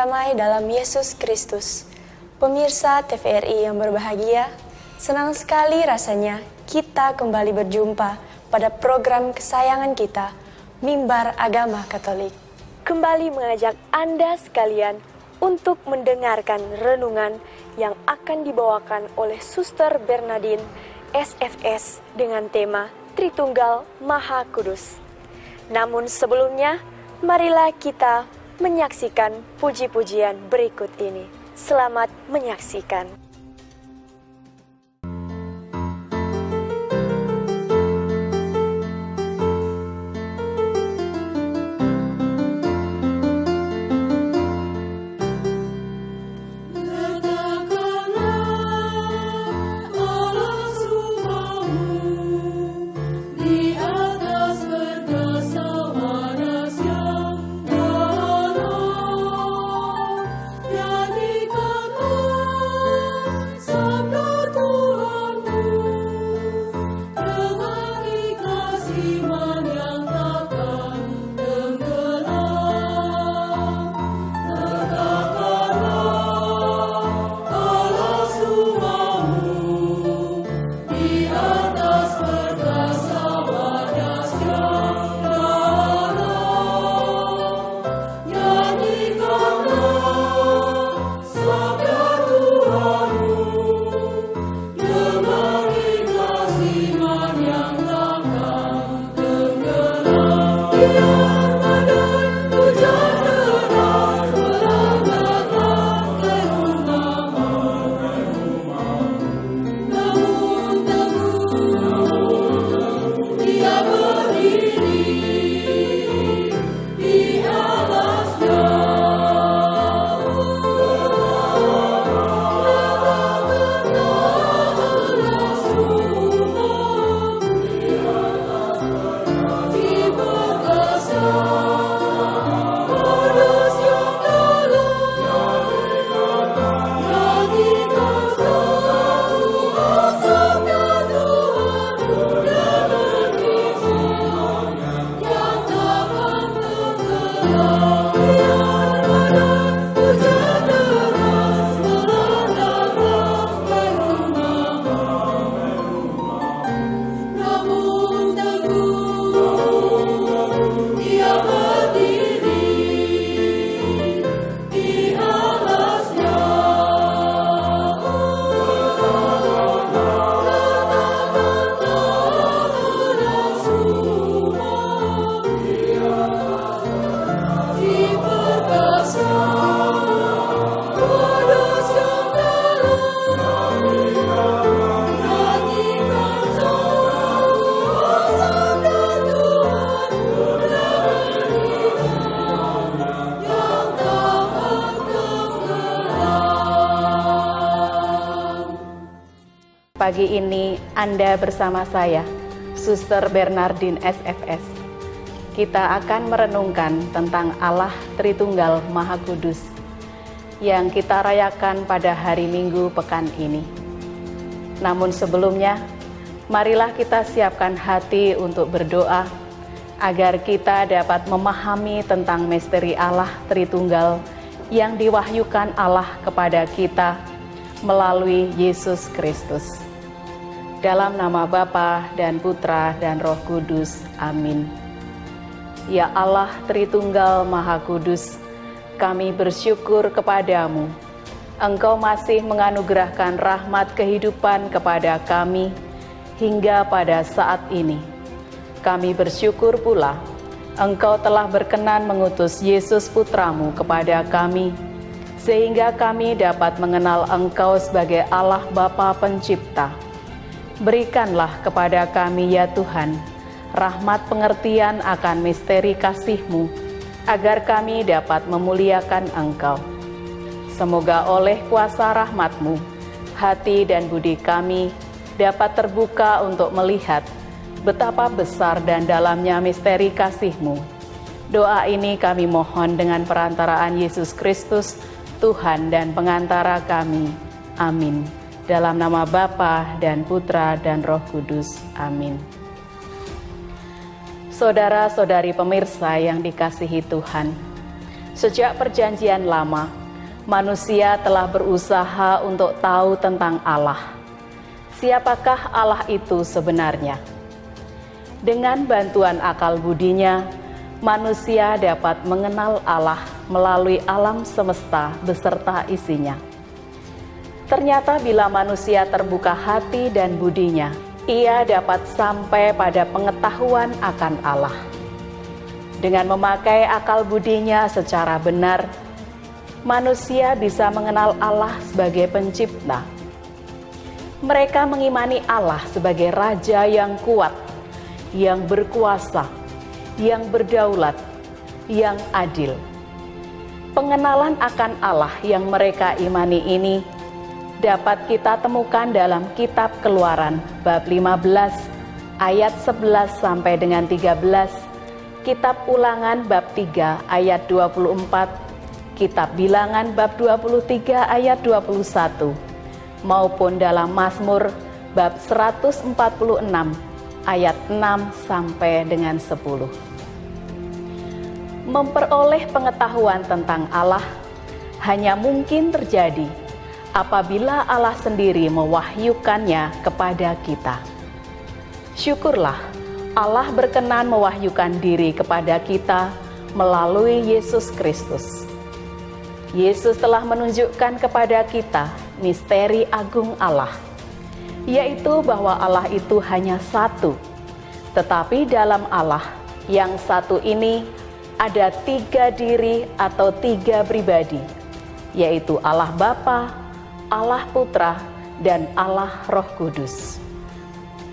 damai dalam Yesus Kristus. Pemirsa TVRI yang berbahagia, senang sekali rasanya kita kembali berjumpa pada program kesayangan kita, Mimbar Agama Katolik. Kembali mengajak Anda sekalian untuk mendengarkan renungan yang akan dibawakan oleh Suster Bernardin SFS dengan tema Tritunggal Maha Kudus. Namun sebelumnya, marilah kita menyaksikan puji-pujian berikut ini. Selamat menyaksikan. Pagi ini Anda bersama saya, Suster Bernardin SFS. Kita akan merenungkan tentang Allah Tritunggal Maha Kudus yang kita rayakan pada hari Minggu pekan ini. Namun sebelumnya, marilah kita siapkan hati untuk berdoa agar kita dapat memahami tentang misteri Allah Tritunggal yang diwahyukan Allah kepada kita melalui Yesus Kristus. Dalam nama Bapa dan Putra dan Roh Kudus. Amin. Ya Allah Tritunggal Maha Kudus, kami bersyukur kepadamu. Engkau masih menganugerahkan rahmat kehidupan kepada kami hingga pada saat ini. Kami bersyukur pula, Engkau telah berkenan mengutus Yesus Putramu kepada kami, sehingga kami dapat mengenal Engkau sebagai Allah Bapa Pencipta. Berikanlah kepada kami ya Tuhan, rahmat pengertian akan misteri kasih-Mu, agar kami dapat memuliakan Engkau. Semoga oleh kuasa rahmat-Mu, hati dan budi kami dapat terbuka untuk melihat betapa besar dan dalamnya misteri kasih-Mu. Doa ini kami mohon dengan perantaraan Yesus Kristus, Tuhan dan pengantara kami. Amin. Dalam nama Bapa dan Putra dan Roh Kudus. Amin. Saudara-saudari pemirsa yang dikasihi Tuhan, Sejak Perjanjian Lama, manusia telah berusaha untuk tahu tentang Allah. Siapakah Allah itu sebenarnya? Dengan bantuan akal budinya, manusia dapat mengenal Allah melalui alam semesta beserta isinya. Ternyata bila manusia terbuka hati dan budinya, ia dapat sampai pada pengetahuan akan Allah. Dengan memakai akal budinya secara benar, manusia bisa mengenal Allah sebagai pencipta. Mereka mengimani Allah sebagai Raja yang kuat, yang berkuasa, yang berdaulat, yang adil. Pengenalan akan Allah yang mereka imani ini dapat kita temukan dalam kitab Keluaran bab 15 ayat 11 sampai dengan 13, kitab Ulangan bab 3 ayat 24, kitab Bilangan bab 23 ayat 21, maupun dalam Mazmur bab 146 ayat 6 sampai dengan 10. Memperoleh pengetahuan tentang Allah hanya mungkin terjadi apabila Allah sendiri mewahyukannya kepada kita. Syukurlah Allah berkenan mewahyukan diri kepada kita melalui Yesus Kristus. Yesus telah menunjukkan kepada kita misteri agung Allah, yaitu bahwa Allah itu hanya satu. Tetapi dalam Allah yang satu ini ada 3 diri atau 3 pribadi, yaitu Allah Bapa, Allah Putra, dan Allah Roh Kudus.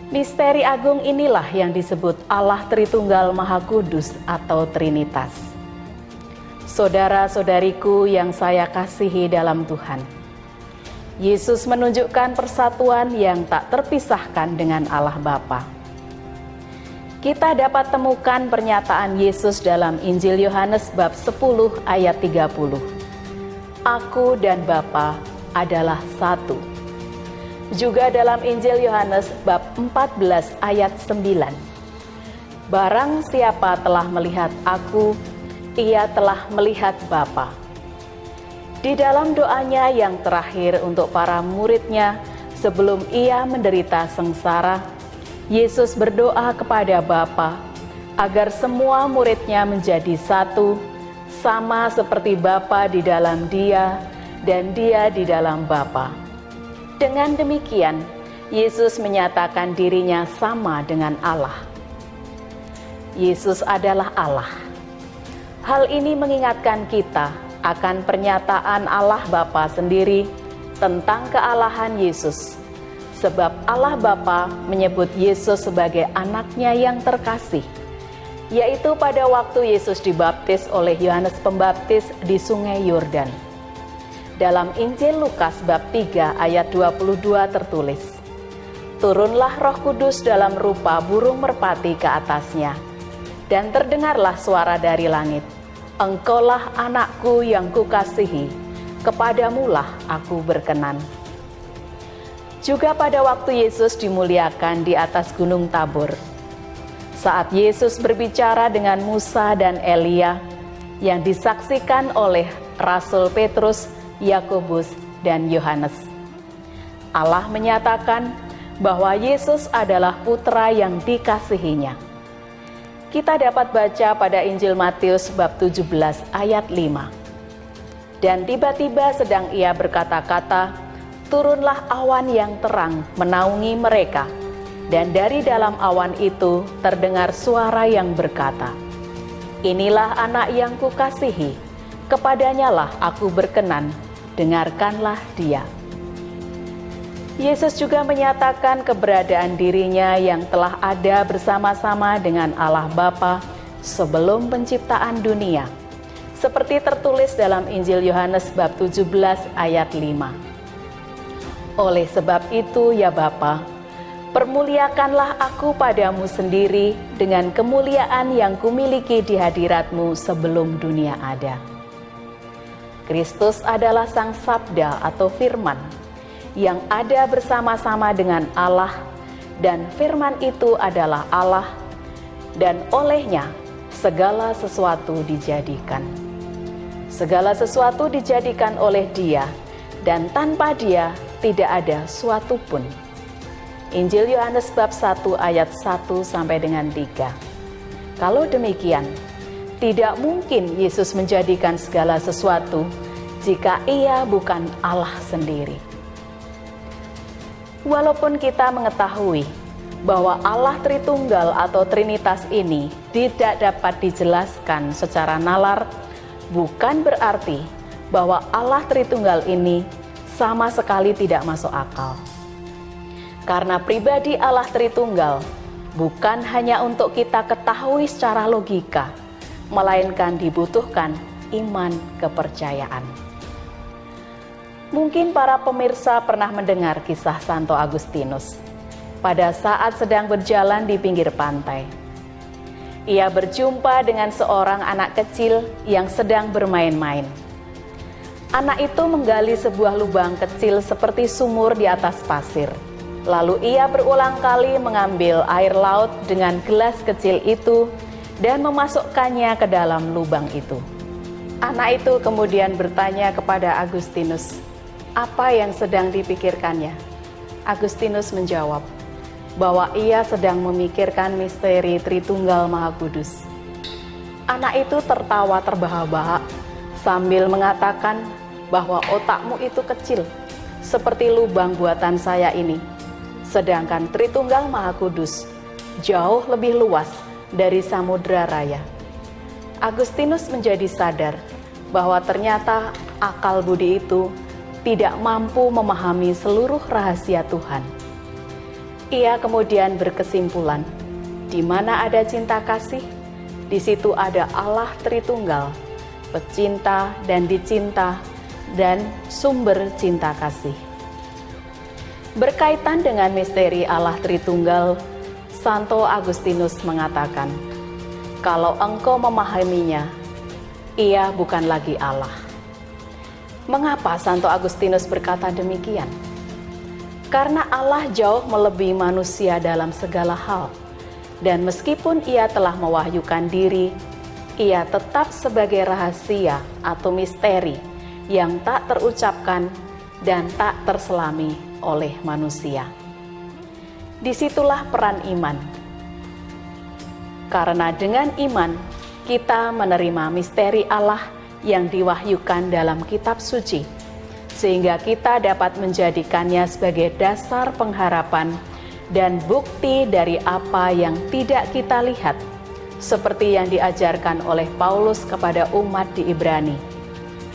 Misteri agung inilah yang disebut Allah Tritunggal Maha Kudus atau Trinitas. Saudara-saudariku yang saya kasihi dalam Tuhan, Yesus menunjukkan persatuan yang tak terpisahkan dengan Allah Bapa. Kita dapat temukan pernyataan Yesus dalam Injil Yohanes bab 10 ayat 30. Aku dan Bapa adalah satu. Juga dalam Injil Yohanes bab 14 ayat 9. Barang siapa telah melihat aku, ia telah melihat Bapa. Di dalam doanya yang terakhir untuk para muridnya sebelum ia menderita sengsara, Yesus berdoa kepada Bapa agar semua muridnya menjadi satu, sama seperti Bapa di dalam Dia dan Dia di dalam Bapa. Dengan demikian, Yesus menyatakan dirinya sama dengan Allah. Yesus adalah Allah. Hal ini mengingatkan kita akan pernyataan Allah Bapa sendiri tentang kealahan Yesus. Sebab Allah Bapa menyebut Yesus sebagai anaknya yang terkasih, yaitu pada waktu Yesus dibaptis oleh Yohanes Pembaptis di Sungai Yordan. Dalam Injil Lukas bab 3 ayat 22 tertulis, turunlah Roh Kudus dalam rupa burung merpati ke atasnya, dan terdengarlah suara dari langit, Engkaulah anakku yang kukasihi, kepadamulah aku berkenan. Juga pada waktu Yesus dimuliakan di atas Gunung Tabor, saat Yesus berbicara dengan Musa dan Elia yang disaksikan oleh Rasul Petrus, Yakobus, dan Yohanes, Allah menyatakan bahwa Yesus adalah putra yang dikasihinya. Kita dapat baca pada Injil Matius bab 17 ayat 5. Dan tiba-tiba sedang ia berkata-kata, turunlah awan yang terang menaungi mereka, dan dari dalam awan itu terdengar suara yang berkata, Inilah anak yang kukasihi, kepadanyalah aku berkenan, dengarkanlah dia. Yesus juga menyatakan keberadaan dirinya yang telah ada bersama-sama dengan Allah Bapa sebelum penciptaan dunia, seperti tertulis dalam Injil Yohanes bab 17 ayat 5. Oleh sebab itu ya Bapa, permuliakanlah aku padamu sendiri dengan kemuliaan yang kumiliki di hadiratmu sebelum dunia ada. Kristus adalah Sang Sabda atau Firman, yang ada bersama-sama dengan Allah, dan firman itu adalah Allah, dan olehnya segala sesuatu dijadikan. Segala sesuatu dijadikan oleh Dia, dan tanpa Dia tidak ada suatu pun. Injil Yohanes bab 1 ayat 1 sampai dengan 3. Kalau demikian, tidak mungkin Yesus menjadikan segala sesuatu jika Ia bukan Allah sendiri. Walaupun kita mengetahui bahwa Allah Tritunggal atau Trinitas ini tidak dapat dijelaskan secara nalar, bukan berarti bahwa Allah Tritunggal ini sama sekali tidak masuk akal. Karena pribadi Allah Tritunggal bukan hanya untuk kita ketahui secara logika, melainkan dibutuhkan iman kepercayaan. Mungkin para pemirsa pernah mendengar kisah Santo Agustinus pada saat sedang berjalan di pinggir pantai. Ia berjumpa dengan seorang anak kecil yang sedang bermain-main. Anak itu menggali sebuah lubang kecil seperti sumur di atas pasir. Lalu ia berulang kali mengambil air laut dengan gelas kecil itu dan memasukkannya ke dalam lubang itu. Anak itu kemudian bertanya kepada Agustinus, apa yang sedang dipikirkannya? Agustinus menjawab bahwa ia sedang memikirkan misteri Tritunggal Maha Kudus. Anak itu tertawa terbahak-bahak sambil mengatakan bahwa otakmu itu kecil, seperti lubang buatan saya ini. Sedangkan Tritunggal Maha Kudus jauh lebih luas dari samudra raya. Agustinus menjadi sadar bahwa ternyata akal budi itu tidak mampu memahami seluruh rahasia Tuhan. Ia kemudian berkesimpulan, di mana ada cinta kasih, di situ ada Allah Tritunggal, pecinta dan dicinta, dan sumber cinta kasih. Berkaitan dengan misteri Allah Tritunggal, Santo Agustinus mengatakan, kalau engkau memahaminya, ia bukan lagi Allah. Mengapa Santo Agustinus berkata demikian? Karena Allah jauh melebihi manusia dalam segala hal, dan meskipun ia telah mewahyukan diri, ia tetap sebagai rahasia atau misteri yang tak terucapkan dan tak terselami oleh manusia. Disitulah peran iman. Karena dengan iman, kita menerima misteri Allah yang diwahyukan dalam kitab suci, sehingga kita dapat menjadikannya sebagai dasar pengharapan dan bukti dari apa yang tidak kita lihat, seperti yang diajarkan oleh Paulus kepada umat di Ibrani.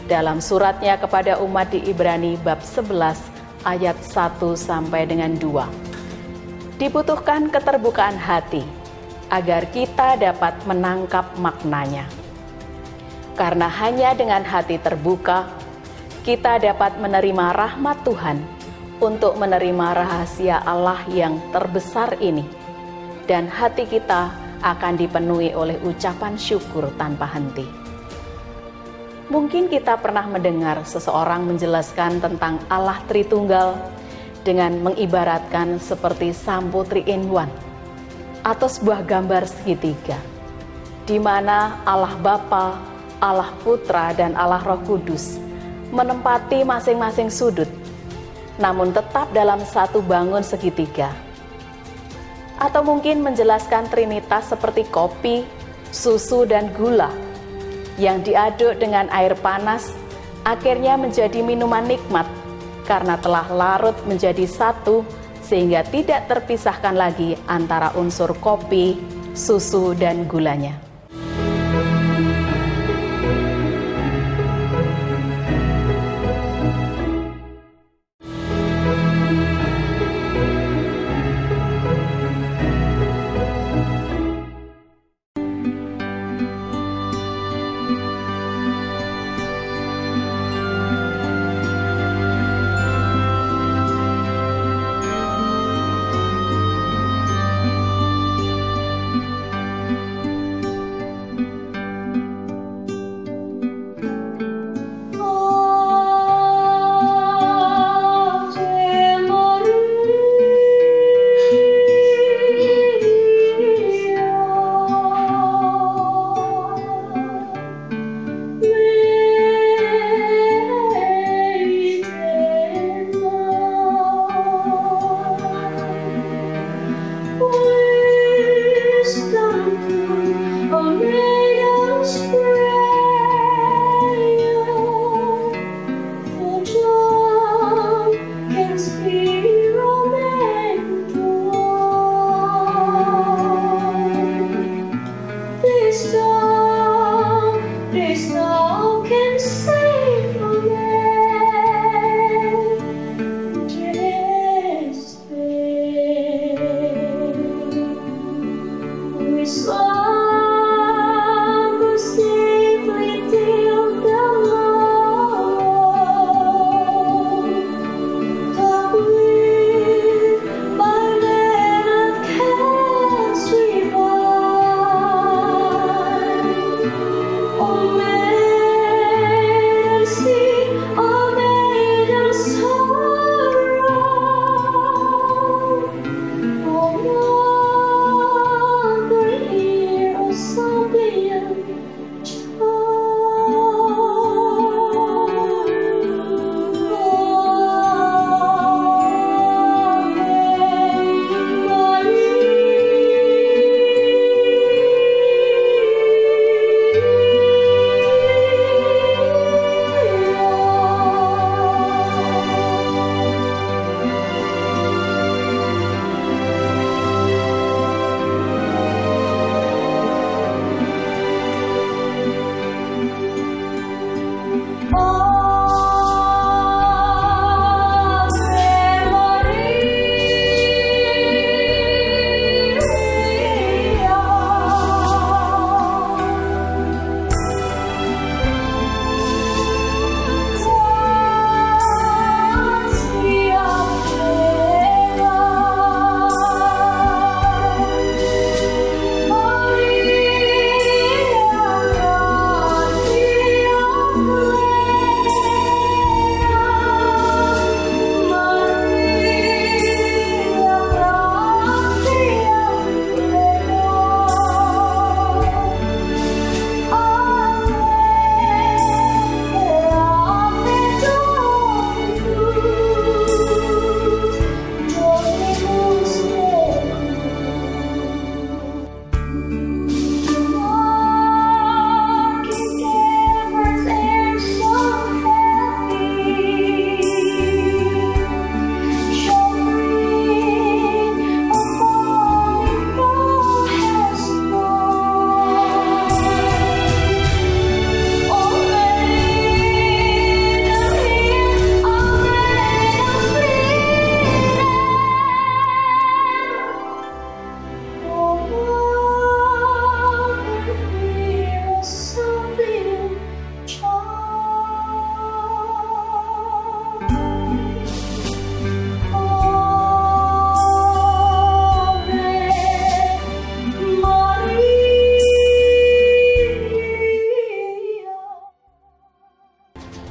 Dalam suratnya kepada umat di Ibrani bab 11 ayat 1 sampai dengan 2. Dibutuhkan keterbukaan hati agar kita dapat menangkap maknanya. Karena hanya dengan hati terbuka, kita dapat menerima rahmat Tuhan untuk menerima rahasia Allah yang terbesar ini, dan hati kita akan dipenuhi oleh ucapan syukur tanpa henti. Mungkin kita pernah mendengar seseorang menjelaskan tentang Allah Tritunggal dengan mengibaratkan seperti sampo 3-in-1 atau sebuah gambar segitiga, di mana Allah Bapa, Allah Putra, dan Allah Roh Kudus menempati masing-masing sudut, namun tetap dalam satu bangun segitiga. Atau mungkin menjelaskan Trinitas seperti kopi, susu, dan gula yang diaduk dengan air panas, akhirnya menjadi minuman nikmat karena telah larut menjadi satu, sehingga tidak terpisahkan lagi antara unsur kopi, susu, dan gulanya.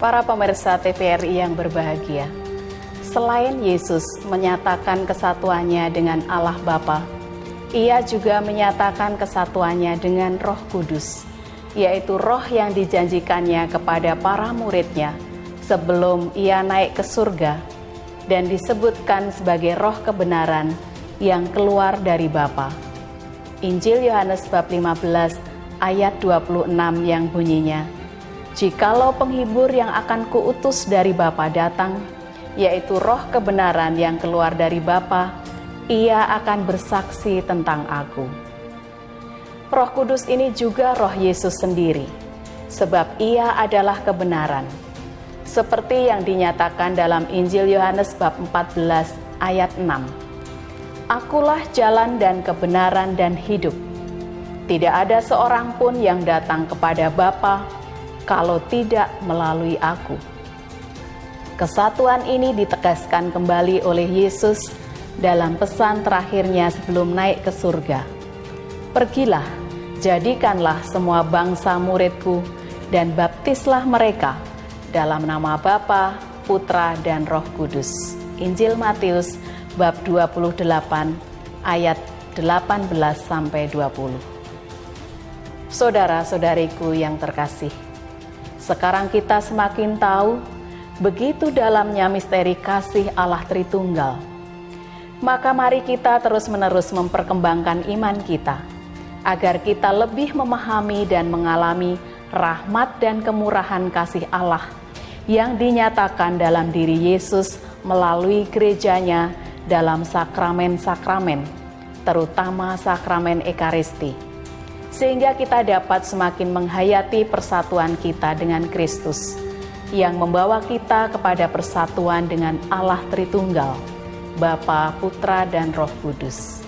Para pemirsa TVRI yang berbahagia, selain Yesus menyatakan kesatuannya dengan Allah Bapa, Ia juga menyatakan kesatuannya dengan Roh Kudus, yaitu roh yang dijanjikannya kepada para muridnya sebelum Ia naik ke surga dan disebutkan sebagai roh kebenaran yang keluar dari Bapa. Injil Yohanes bab 15 ayat 26 yang bunyinya, "Jikalau penghibur yang akan kuutus dari Bapa datang, yaitu roh kebenaran yang keluar dari Bapa, Ia akan bersaksi tentang aku." Roh Kudus ini juga roh Yesus sendiri, sebab Ia adalah kebenaran. Seperti yang dinyatakan dalam Injil Yohanes bab 14 ayat 6. "Akulah jalan dan kebenaran dan hidup. Tidak ada seorang pun yang datang kepada Bapa kalau tidak melalui aku." Kesatuan ini ditegaskan kembali oleh Yesus dalam pesan terakhirnya sebelum naik ke surga. "Pergilah, jadikanlah semua bangsa muridku dan baptislah mereka dalam nama Bapa, Putra, dan Roh Kudus." Injil Matius bab 28 ayat 18-20. Saudara-saudariku yang terkasih, sekarang kita semakin tahu begitu dalamnya misteri kasih Allah Tritunggal. Maka mari kita terus-menerus memperkembangkan iman kita, agar kita lebih memahami dan mengalami rahmat dan kemurahan kasih Allah yang dinyatakan dalam diri Yesus melalui gerejanya dalam sakramen-sakramen, terutama sakramen Ekaristi, sehingga kita dapat semakin menghayati persatuan kita dengan Kristus, yang membawa kita kepada persatuan dengan Allah Tritunggal, Bapa, Putra, dan Roh Kudus.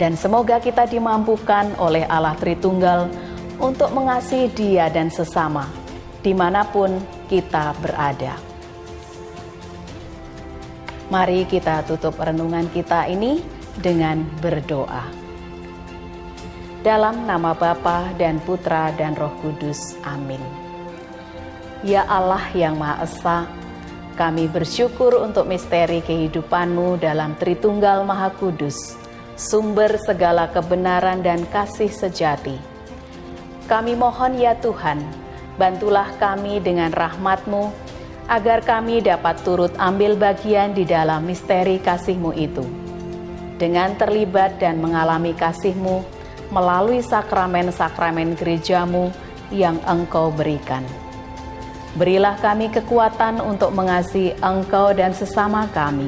Dan semoga kita dimampukan oleh Allah Tritunggal untuk mengasihi Dia dan sesama, dimanapun kita berada. Mari kita tutup renungan kita ini dengan berdoa. Dalam nama Bapa dan Putra dan Roh Kudus. Amin. Ya Allah yang Maha Esa, kami bersyukur untuk misteri kehidupan-Mu dalam Tritunggal Maha Kudus, sumber segala kebenaran dan kasih sejati. Kami mohon ya Tuhan, bantulah kami dengan rahmat-Mu, agar kami dapat turut ambil bagian di dalam misteri kasih-Mu itu. Dengan terlibat dan mengalami kasih-Mu melalui sakramen-sakramen gereja-Mu yang Engkau berikan. Berilah kami kekuatan untuk mengasihi Engkau dan sesama kami,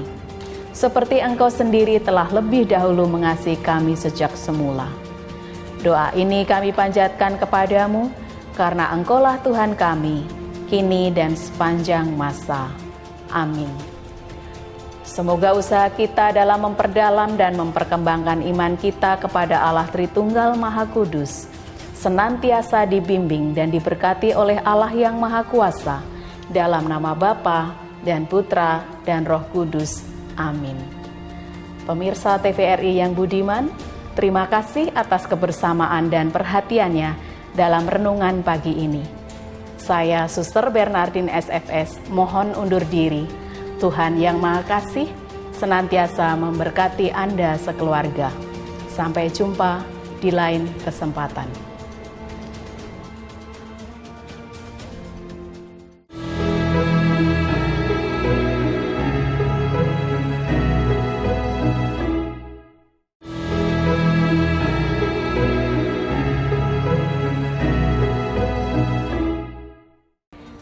seperti Engkau sendiri telah lebih dahulu mengasihi kami sejak semula. Doa ini kami panjatkan kepadamu, karena Engkaulah Tuhan kami, kini dan sepanjang masa. Amin. Semoga usaha kita dalam memperdalam dan memperkembangkan iman kita kepada Allah Tritunggal Maha Kudus senantiasa dibimbing dan diberkati oleh Allah yang Maha Kuasa, dalam nama Bapa dan Putra dan Roh Kudus. Amin. Pemirsa TVRI yang budiman, terima kasih atas kebersamaan dan perhatiannya dalam renungan pagi ini. Saya Suster Bernardin SFS mohon undur diri. Tuhan yang Maha Kasih senantiasa memberkati Anda sekeluarga. Sampai jumpa di lain kesempatan.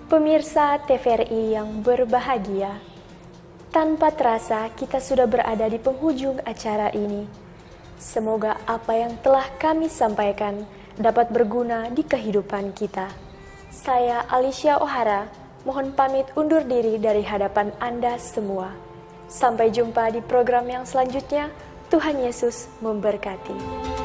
Pemirsa TVRI yang berbahagia, tanpa terasa kita sudah berada di penghujung acara ini. Semoga apa yang telah kami sampaikan dapat berguna di kehidupan kita. Saya Alicia O'Hara, mohon pamit undur diri dari hadapan Anda semua. Sampai jumpa di program yang selanjutnya. Tuhan Yesus memberkati.